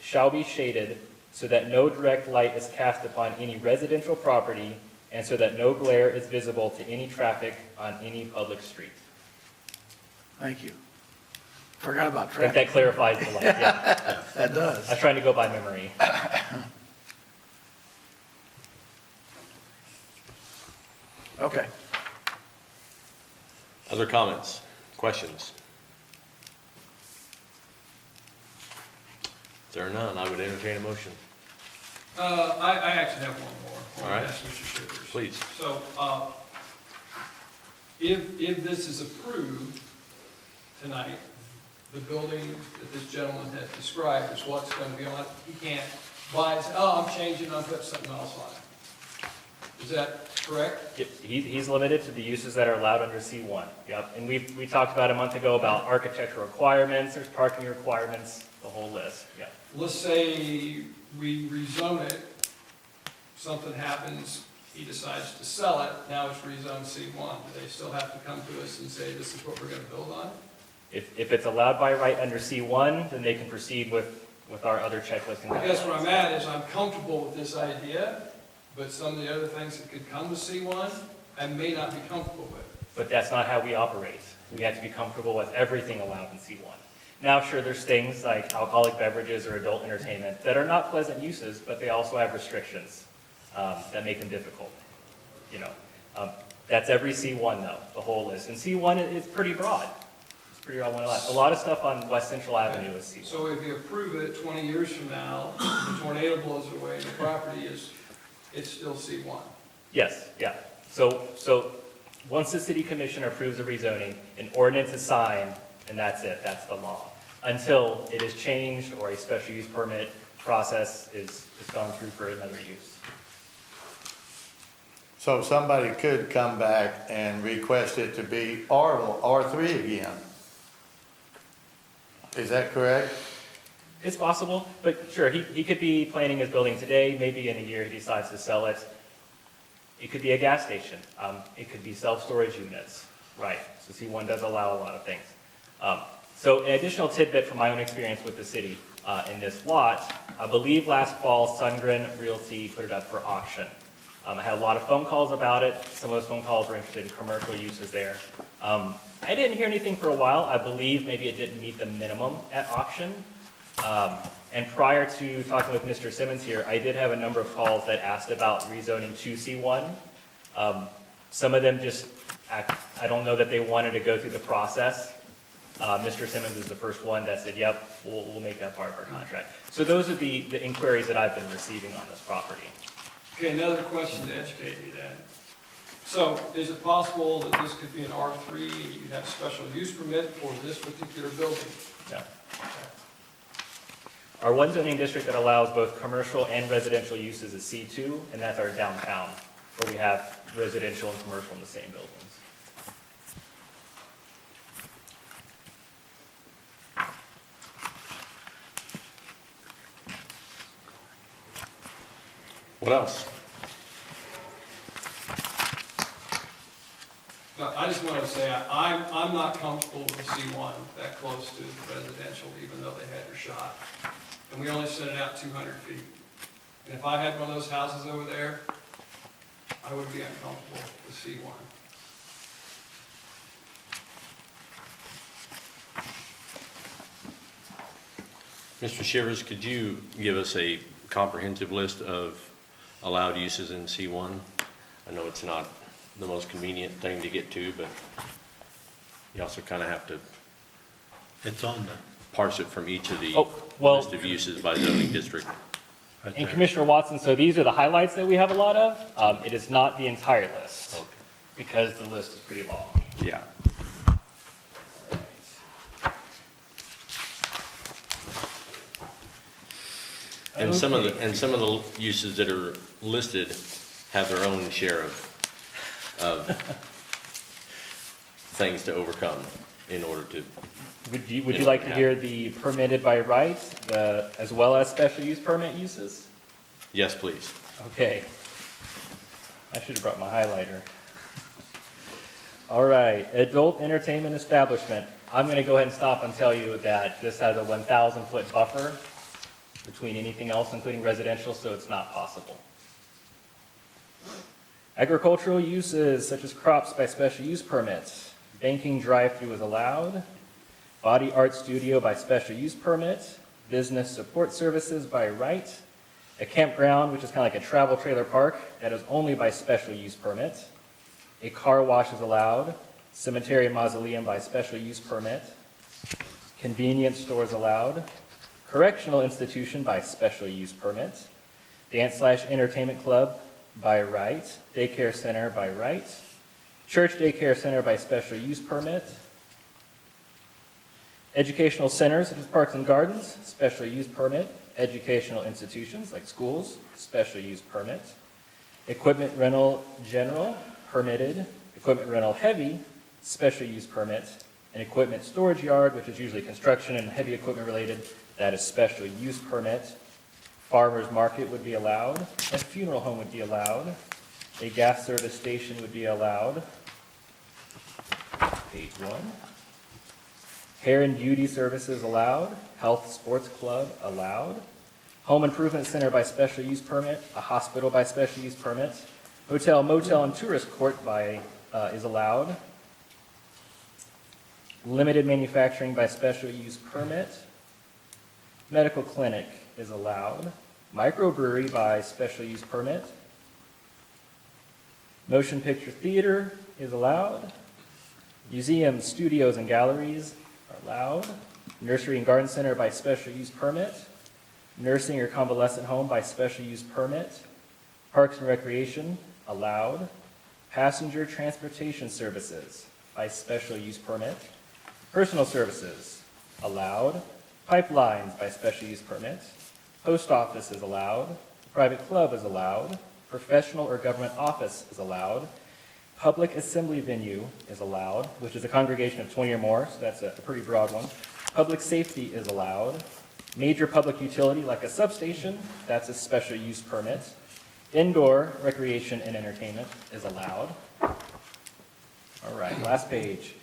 shall be shaded so that no direct light is cast upon any residential property and so that no glare is visible to any traffic on any public street. Thank you. Forgot about I think traffic. that clarifies the light, yeah. That I does. was trying to go by memory. Okay. Other comments, questions? If there are none, I would entertain a motion. I actually have one more. All right. Ask Mr. Shivers. Please. So, if this is approved tonight, the building that this gentleman has described is what's going to be on it. He can't buy and say, oh, I'm changing, I'm putting something else on it. Is that correct? Yep, he's limited to the uses that are allowed under C1. Yep, and we talked about a month ago about architectural requirements, there's parking requirements, the whole list, yeah. Let's say we rezone it, something happens, he decides to sell it, now it's rezoned C1. Do they still have to come to us and say, this is what we're going to build on? If it's allowed by right under C1, then they can proceed with our other checklist. and I guess where guidelines. I'm at is I'm comfortable with this idea, but some of the other things that could come with C1, I may not be comfortable with. But that's not how we operate. We have to be comfortable with everything allowed in C1. Now, sure, there's things like alcoholic beverages or adult entertainment that are not pleasant uses, but they also have restrictions that make them difficult. You know, that's every C1 though, the whole list. And C1 is pretty broad. It's pretty broad. A lot of stuff on West Central Avenue is C1. So if you approve it 20 years from now, the tornado blows away and the property it's still C1. Yes, yeah. So once the city commission approves the rezoning, an ordinance is signed, and that's it, that's the law. Until it is changed or a special use permit process is gone through for another use. So somebody could come back and request it to be R3 again. Is that correct? It's possible, but sure, he could be planning his building today, maybe in a year he decides to sell it. It could be a gas station, it could be self-storage units, right? So C1 does allow a lot of things. So an additional tidbit from my own experience with the city in this lot, I believe last fall Sundgren Realty put it up for auction. I had a lot of phone calls about it. Some of those phone calls were interested in commercial uses there. I didn't hear anything for a while. I believe maybe it didn't meet the minimum at auction. And prior to talking with Mr. Simmons here, I did have a number of calls that asked about rezoning to C1. Some of them just, I don't know that they wanted to go through the process. Mr. Simmons is the first one that said, yep, we'll make that part of our contract. So those are the inquiries that I've been receiving on this property. Okay, another question to educate you then. So is it possible that this could be an R3 and you have a special use permit for this particular building? Yeah. Our one zoning district that allows both commercial and residential uses is C2, and that's our downtown, where we have residential and commercial in the same buildings. What else? No, I just wanted to say, I'm not comfortable with C1 that close to residential, even though they had their shot. And we only sent it out 200 feet. And if I had one of those houses over there, I would be uncomfortable with C1. Mr. Shivers, could you give us a comprehensive list of allowed uses in C1? I know it's not the most convenient thing to get to, but you also kind of have to It's on the, parse it from each of the Oh, well- list of uses by zoning district. right And there. Commissioner Watson, so these are the highlights that we have a lot of. It is not the entire list, Okay. because the list is pretty long. Yeah. And some of the uses that are listed have their own share of things to overcome in order to, Would you like to hear the permitted by right, as well as special use permit uses? yes, please. Okay. I should have brought my highlighter. All right, adult entertainment establishment. I'm going to go ahead and stop and tell you that this has a 1,000-foot buffer. between anything else, including residential, so it's not possible. Agricultural uses such as crops by special use permit. Banking drive-through is allowed. Body art studio by special use permit. Business support services by right. A campground, which is kind of like a travel trailer park, that is only by special use permit. A car wash is allowed. Cemetery and mausoleum by special use permit. Convenience stores allowed. Correctional institution by special use permit. Dance/entertainment club by right. Daycare center by right. Church daycare center by special use permit. Educational centers such as parks and gardens, special use permit. Educational institutions like schools, special use permit. Equipment rental general, permitted. Equipment rental heavy, special use permit. An equipment storage yard, which is usually construction and heavy equipment related, that is special use permit. Farmer's market would be allowed. A funeral home would be allowed. A gas service station would be allowed. Page 1. Hair and beauty services allowed. Health sports club allowed. Home improvement center by special use permit. A hospital by special use permit. Hotel, motel, and tourist court is allowed. Limited manufacturing by special use permit. Medical clinic is allowed. Microbrewery by special use permit. Motion picture theater is allowed. Museums, studios, and galleries are allowed. Nursery and garden center by special use permit. Nursing or convalescent home by special use permit. Parks and recreation allowed. Passenger transportation services by special use permit. Personal services allowed. Pipelines by special use permit. Post office is allowed. Private club is allowed. Professional or government office is allowed. Public assembly venue is allowed, which is a congregation of 20 or more, so that's a pretty broad one. Public safety is allowed. Major public utility like a substation, that's a special use permit. Indoor recreation and entertainment is allowed. All right, last page.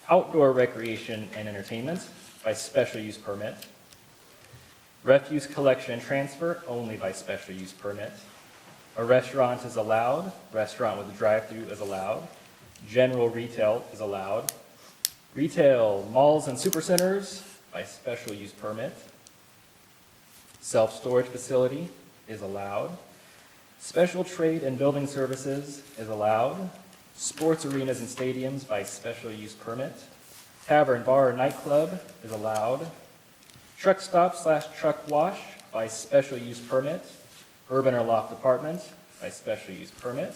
Outdoor recreation and entertainment by special use permit. Refuse collection and transfer only by special use permit. A restaurant is allowed. Restaurant with a drive-through is allowed. General retail is allowed. Retail, malls and supercenters by special use permit. Self-storage facility is allowed. Special trade and building services is allowed. Sports arenas and stadiums by special use permit. Tavern, bar, or nightclub is allowed. Truck stop/truck wash by special use permit. Urban or loft apartment by special use permit.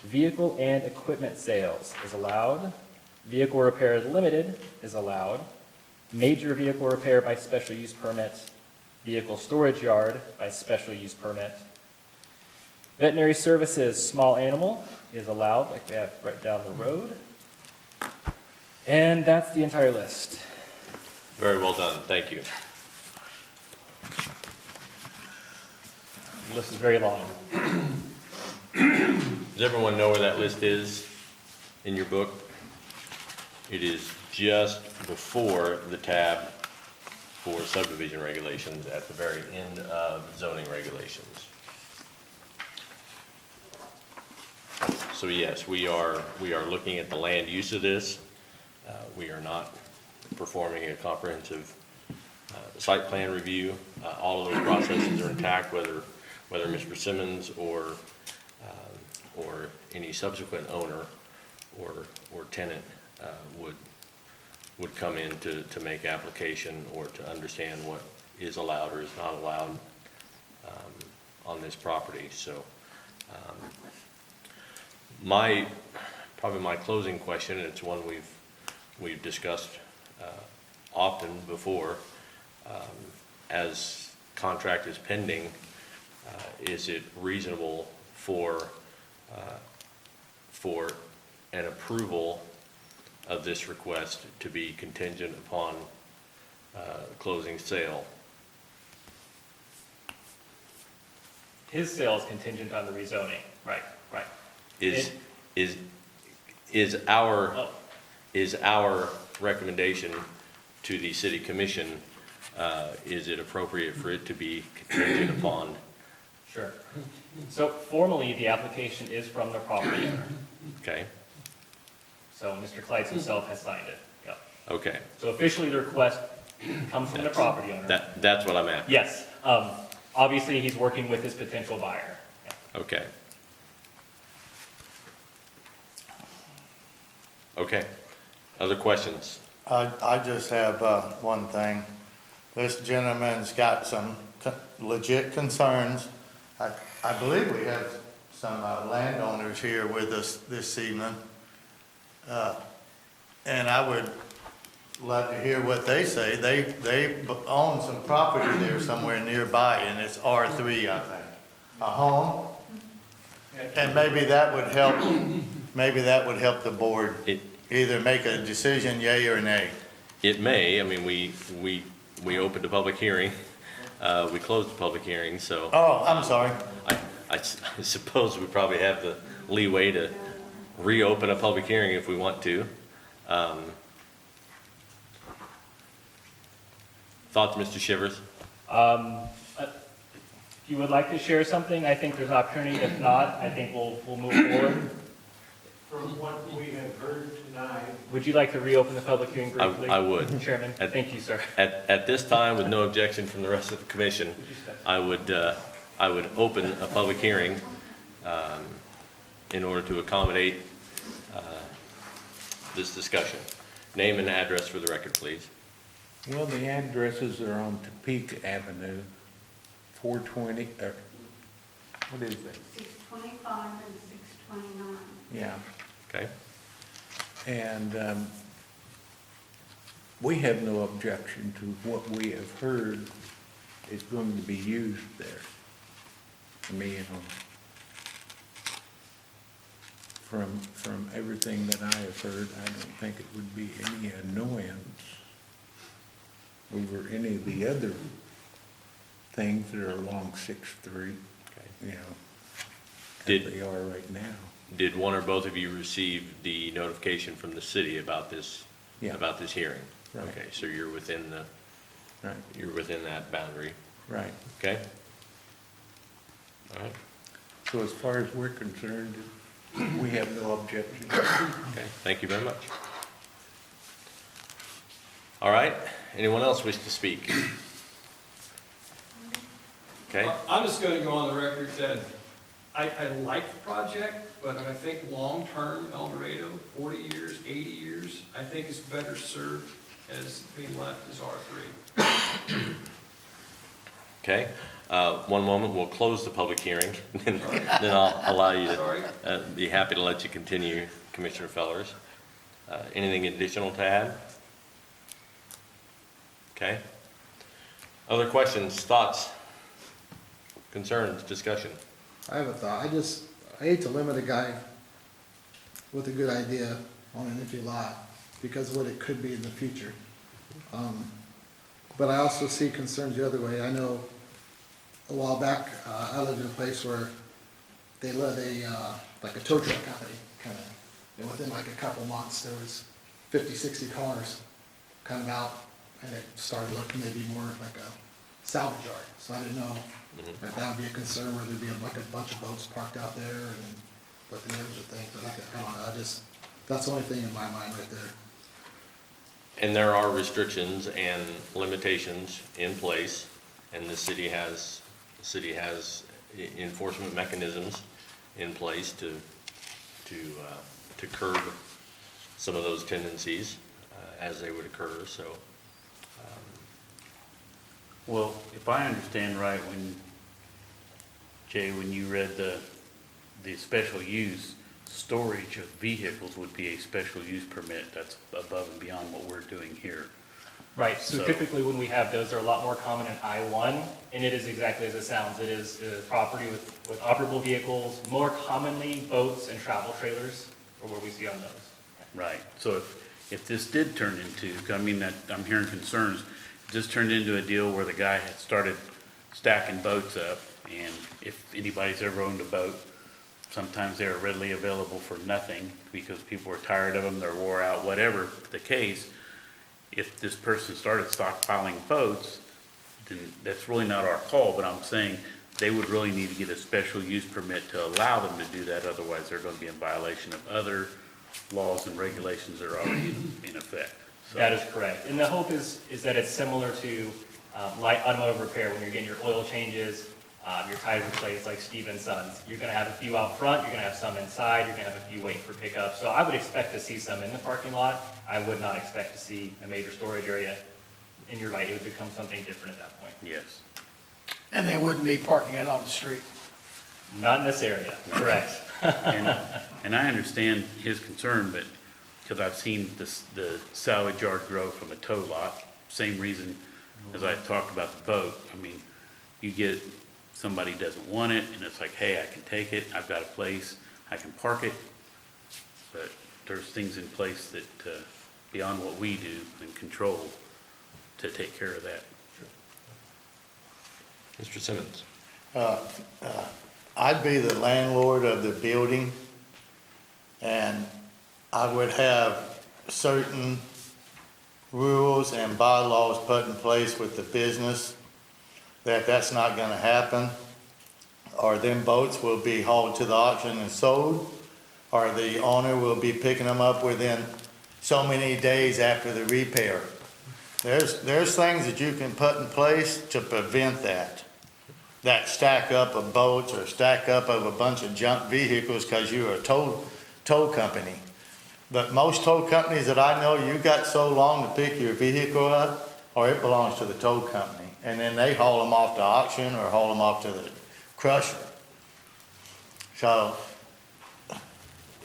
Vehicle and equipment sales is allowed. Vehicle repair limited is allowed. Major vehicle repair by special use permit. Vehicle storage yard by special use permit. Veterinary services, small animal is allowed, like we have right down the road. And that's the entire list. Very well done, thank you. The list is very long. Does everyone know where that list is in your book? It is just before the tab for subdivision regulations at the very end of zoning regulations. So yes, we are looking at the land use of this. We are not performing a comprehensive site plan review. All of those processes are intact, whether Mr. Simmons or any subsequent owner or tenant would come in to make application or to understand what is allowed or is not allowed on this property. So probably my closing question, and it's one we've discussed often before, as contract is pending, is it reasonable for an approval of this request to be contingent upon closing sale? His sale is contingent on the rezoning. Right. Is our recommendation to the city commission is it appropriate for it to be contingent upon? Sure. So formally, the application is from the property owner. Okay, So Mr. Kleitz himself has signed it. Yep. okay. So officially, the request comes from the property owner. That's what I'm at. Yes. Obviously, he's working with his potential buyer. Yeah. Okay. Okay. Other questions? I just have, one thing. This gentleman's got some legit concerns. I believe we have some landowners here with us this evening. And I would love to hear what they say. They own some property there somewhere nearby, and it's R3, I think. A home. And maybe that would help the board either make a decision, yea or nay. It may, I mean, we opened a public hearing, we closed the public hearing, so Oh, I'm sorry. I suppose we probably have the leeway to reopen a public hearing if we want to. Thoughts, Mr. Shivers? If you would like to share something, I think there's an opportunity. If not, I think we'll move forward. From what we have heard tonight, Would you like to reopen the public hearing briefly? I would. Chairman, At- thank you, sir. At this time, with no objection from the rest of the commission, I would open a public hearing in order to accommodate this discussion. Name and address for the record, please. Well, the addresses are on Topeka Avenue, 420, what is it? 625 and 629. Yeah. Okay? And we have no objection to what we have heard is going to be used there. I mean, from everything that I have heard, I don't think it would be any annoyance over any of the other things that are along 6-3, you know, Did- as they are right now. Did one or both of you receive the notification from the city about this, Yeah. about this hearing? Right. Okay, so you're within Right, that boundary, right. okay? All right, So as far as we're concerned, we have no objection. okay, thank you very much. All right, anyone else wish to speak? Okay, I'm just gonna go on the record that I like the project, but I think long-term El Dorado, 40 years, 80 years, I think is better served as being left as R3. okay, one moment, we'll close the public hearing, then I'll allow you Sorry. to, be happy to let you continue, Commissioner Fellers. Anything additional to add? Okay. Other questions, thoughts, concerns, discussion? I have a thought. I hate to limit a guy with a good idea on an empty lot because of what it could be in the future. But I also see concerns the other way. I know a while back, I lived in a place where they let like a tow truck company kind of, and within like a couple months, there was 50, 60 cars kind of out, and it started looking maybe more like a salvage yard. So I didn't know if that would be a concern, where there'd be like a bunch of boats parked out there and what the neighbors would think, but I don't know, that's the only thing in my mind right there. And there are restrictions and limitations in place, and the city has enforcement mechanisms in place to curb some of those tendencies as they would occur, so. well, if I understand right, when you read the special use, storage of vehicles would be a special use permit. That's above and beyond what we're doing here. Right, so So- typically when we have those, they're a lot more common in I-1, and it is exactly as it sounds. It is property with operable vehicles, more commonly boats and travel trailers are where we see on those. Right, so if this did turn into, I mean, that, I'm hearing concerns, if this turned into a deal where the guy had started stacking boats up, and if anybody's ever owned a boat, sometimes they're readily available for nothing, because people are tired of them, they're wore out, whatever the case, if this person started stockpiling boats, then that's really not our call, but I'm saying they would really need to get a special use permit to allow them to do that, otherwise they're gonna be in violation of other laws and regulations that are already in effect. So- That is correct. And the hope is that it's similar to light automotive repair, when you're getting your oil changes, your tires replaced, like Steve and Sons. You're gonna have a few out front, you're gonna have some inside, you're gonna have a few waiting for pickup. So I would expect to see some in the parking lot. I would not expect to see a major storage area. And you're right, it would become something different at that point. Yes. And they wouldn't be parking it on the street. Not in this area, correct. And I understand his concern, but, because I've seen the salvage yard grow from a tow lot, same reason as I talked about the boat. I mean, you get, somebody doesn't want it, and it's like, hey, I can take it, I've got a place, I can park it. But there's things in place that, beyond what we do and control, to take care of that. Mr. Simmons? I'd be the landlord of the building, and I would have certain rules and bylaws put in place with the business that that's not gonna happen, or them boats will be hauled to the auction and sold, or the owner will be picking them up within so many days after the repair. There's things that you can put in place to prevent that stack up of boats or stack up of a bunch of junk vehicles because you're a tow company. But most tow companies that I know, you got so long to pick your vehicle up, or it belongs to the tow company. And then they haul them off to auction or haul them off to the crusher. So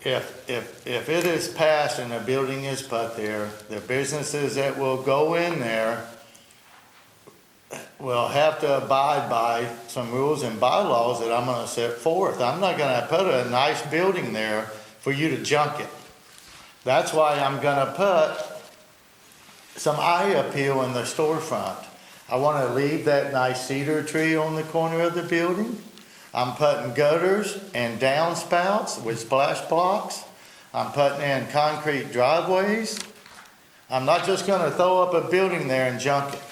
if it is passed and a building is put there, the businesses that will go in there will have to abide by some rules and bylaws that I'm gonna set forth. I'm not gonna put a nice building there for you to junk it. That's why I'm gonna put some eye appeal in the storefront. I wanna leave that nice cedar tree on the corner of the building. I'm putting gutters and downspouts with splash blocks. I'm putting in concrete driveways. I'm not just gonna throw up a building there and junk it.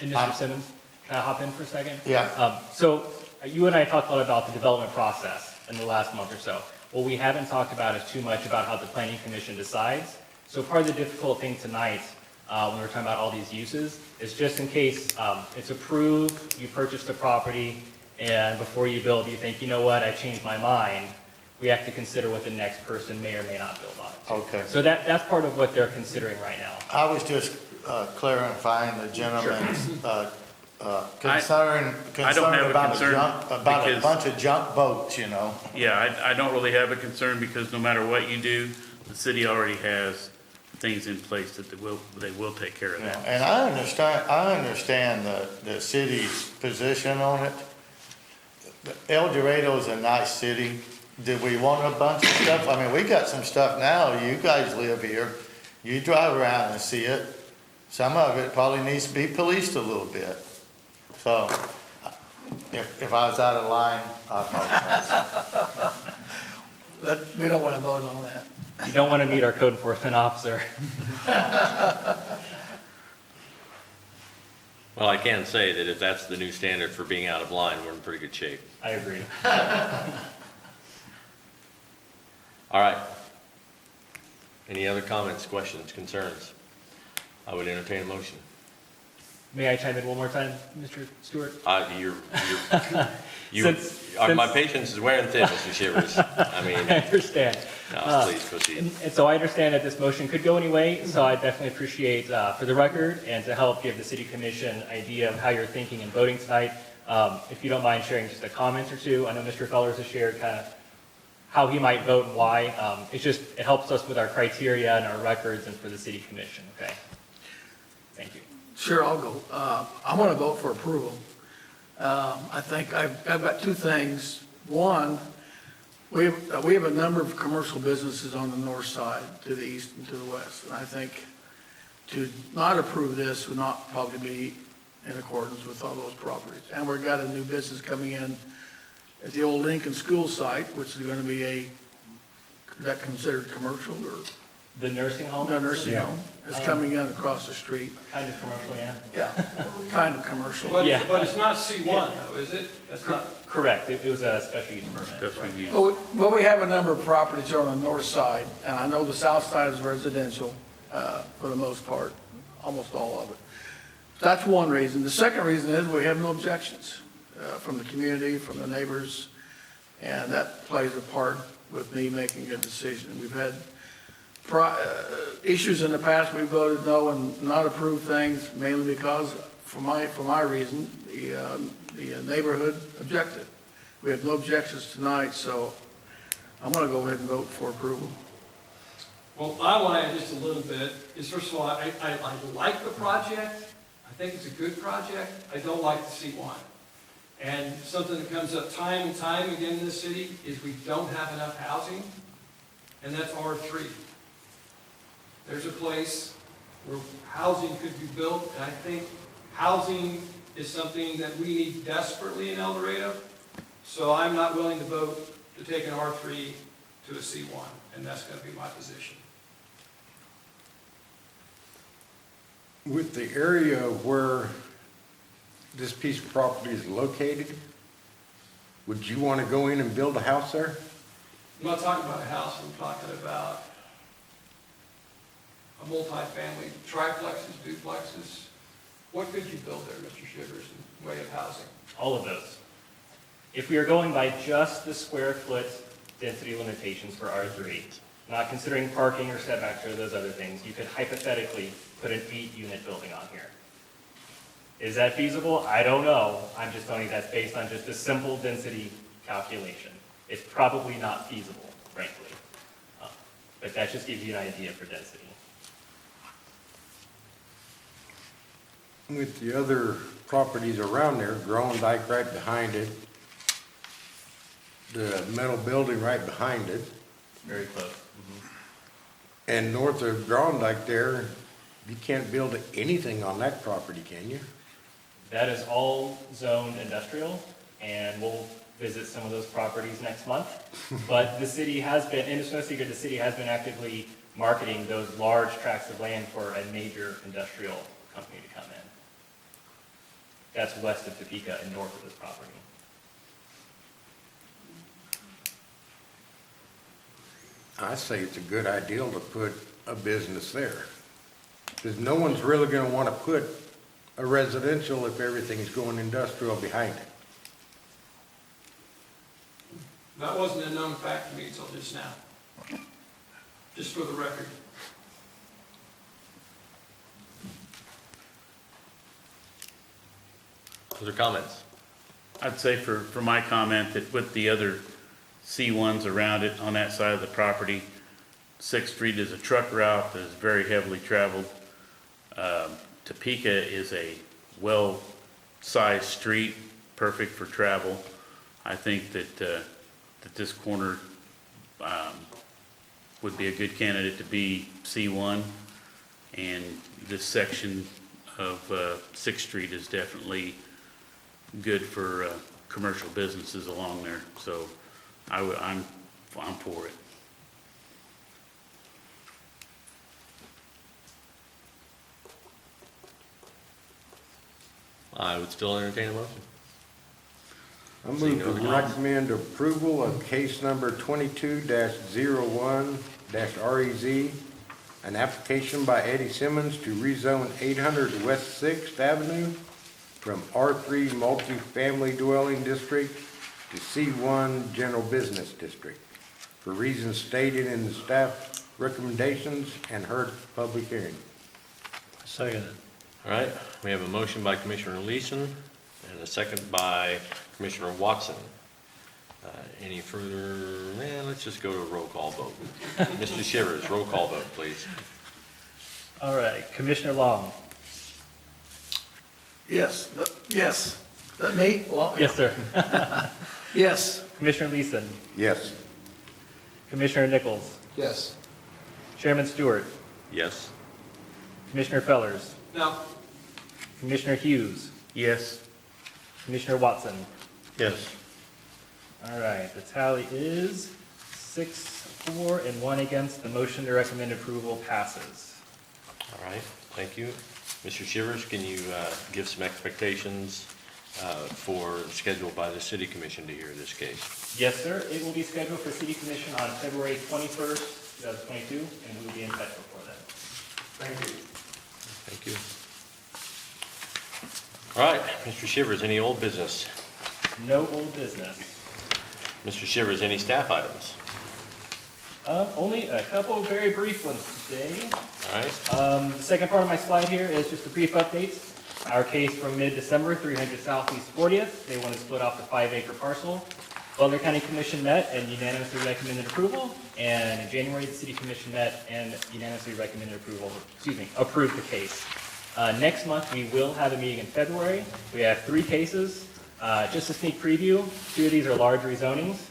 And Mr. Simmons, can I hop in for a second? Yeah. So you and I talked a lot about the development process in the last month or so. What we haven't talked about is too much about how the planning commission decides. So part of the difficult thing tonight, when we're talking about all these uses, is just in case it's approved, you purchase the property, and before you build, you think, you know what, I changed my mind, we have to consider what the next person may or may not build on it. Okay. So that's part of what they're considering right now. I was just clarifying the gentleman's concern I don't have a about concern about a because- bunch of junk boats, you know? Yeah, I don't really have a concern because no matter what you do, the city already has things in place that they will take care of that. And I understand the city's position on it. El Dorado's a nice city. Do we want a bunch of stuff? I mean, we got some stuff now. You guys live here. You drive around and see it. Some of it probably needs to be policed a little bit. So if I was out of line, I apologize. We don't wanna vote on that. You don't want to meet our code enforcement officer. Well, I can say that if that's the new standard for being out of line, we're in pretty good shape. I agree. All right. Any other comments, questions, concerns? I would entertain a motion. May I chime in one more time, Mr. Stewart? My patience is wearing thin, Mr. Shivers. I mean, I understand. no, please proceed. And so I understand that this motion could go anyway, so I definitely appreciate, for the record, and to help give the city commission idea of how you're thinking and voting tonight, if you don't mind sharing just a comment or two. I know Mr. Fellers has shared kind of how he might vote and why. It helps us with our criteria and our records and for the city commission, okay? Thank you. Sure, I'll go. I want to vote for approval. I think I've got two things. One, we have a number of commercial businesses on the north side, to the east and to the west. And I think to not approve this would not probably be in accordance with all those properties. And we've got a new business coming in at the old Lincoln School site, which is going to be is that considered commercial or? The nursing home? The nursing Yeah. home is coming in across the street. Kind of commercial, yeah. Yeah, kind of commercial. But, Yeah. but it's not C1 though, is it? That's not, Correct, it was a special use permit. That's what you, Well, we have a number of properties on the north side, and I know the south side is residential, for the most part, almost all of it. That's one reason. The second reason is we have no objections, from the community, from the neighbors, and that plays a part with me making a decision. We've had issues in the past, we voted no and not approved things, mainly because, for my reason, the neighborhood objected. We have no objections tonight, so I'm gonna go ahead and vote for approval. well, I want to add just a little bit, is first of all, I like the project. I think it's a good project. I don't like the C1. And something that comes up time and time again in the city is we don't have enough housing, and that's R3. There's a place where housing could be built, and I think housing is something that we need desperately in El Dorado. So I'm not willing to vote to take an R3 to a C1, and that's going to be my position. With the area where this piece of property is located, would you want to go in and build a house there? I'm not talking about a house, I'm talking about a multifamily, triplexes, duplexes. What could you build there, Mr. Shivers, in way of housing? All of those. If we are going by just the square foot density limitations for R3, not considering parking or setbacks or those other things, you could hypothetically put an 8-unit building on here. Is that feasible? I don't know. I'm just telling you that's based on just a simple density calculation. It's probably not feasible, frankly. But that just gives you an idea for density. With the other properties around there, Grondike right behind it, the metal building right behind it, Very close. and north of Grondike there, you can't build anything on that property, can you? That is all zoned industrial, and we'll visit some of those properties next month. But the city has been, and it's no secret, the city has been actively marketing those large tracts of land for a major industrial company to come in. That's west of Topeka and north of this property. I say it's a good idea to put a business there. Because no one's really gonna wanna put a residential if everything's going industrial behind it. That wasn't a known fact to me until just now. Just for the record. Other comments? I'd say for my comment that with the other C1s around it on that side of the property, 6th Street is a truck route that is very heavily traveled. Topeka is a well-sized street, perfect for travel. I think that, that this corner, would be a good candidate to be C1. And this section of, 6th Street is definitely good for, commercial businesses along there. So I'm for it. I would still entertain a motion. I Seeing move no to comments. recommend approval of case number 22-01-REZ, an application by Eddie Simmons to rezone 800 West 6th Avenue from R3 multifamily dwelling district to C1 general business district for reasons stated in the staff recommendations and heard at the public hearing. Second. All right, we have a motion by Commissioner Leeson and a second by Commissioner Watson. Any further, let's just go to a roll call vote. Mr. Shivers, roll call vote, please. All right, Commissioner Long. Yes, yes. That me? Well, Yes, sir. yes. Commissioner Leeson. Yes. Commissioner Nichols. Yes. Chairman Stewart. Yes. Commissioner Fellers. Now, Commissioner Hughes. Yes? Commissioner Watson. Yes. All right, the tally is 6-4 and 1 against. The motion to recommend approval passes. All right, thank you. Mr. Shivers, can you give some expectations for scheduled by the city commission to hear this case? Yes, sir. It will be scheduled for city commission on February 21st, 2022, and we will be in touch before then. Thank you. Thank you. All right, Mr. Shivers, any old business? No old business. Mr. Shivers, any staff items? Only a couple of very brief ones today. All right, The second part of my slide here is just a brief update. Our case from mid-December, 300 Southeast 40th, they want to split off the 5-acre parcel. Butler County Commission met and unanimously recommended approval, and in January, the City Commission met and unanimously recommended approved the case. Next month, we will have a meeting in February. We have 3 cases. Just a sneak preview, 2 of these are large rezonings,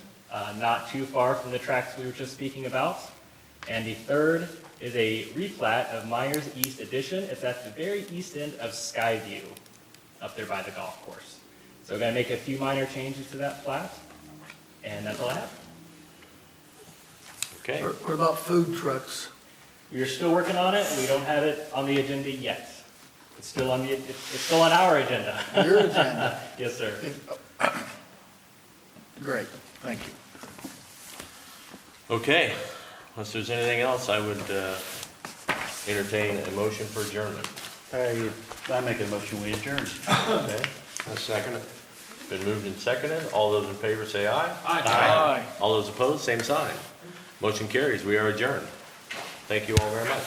not too far from the tracts we were just speaking about. And the third is a replat of Myers East Addition. It's at the very east end of Skyview, up there by the golf course. So we're gonna make a few minor changes to that plat, and that's all I have. okay. What about food trucks? We're still working on it, we don't have it on the agenda yet. It's still on it's still on our agenda. Your agenda. Yes, sir. Great, thank you. Okay, unless there's anything else, I would entertain a motion for adjournment. I make a motion, we adjourn. Okay, a second. Been moved and seconded. All those in favor say aye. Aye. All those opposed, same sign. Motion carries. We are adjourned. Thank you all very much.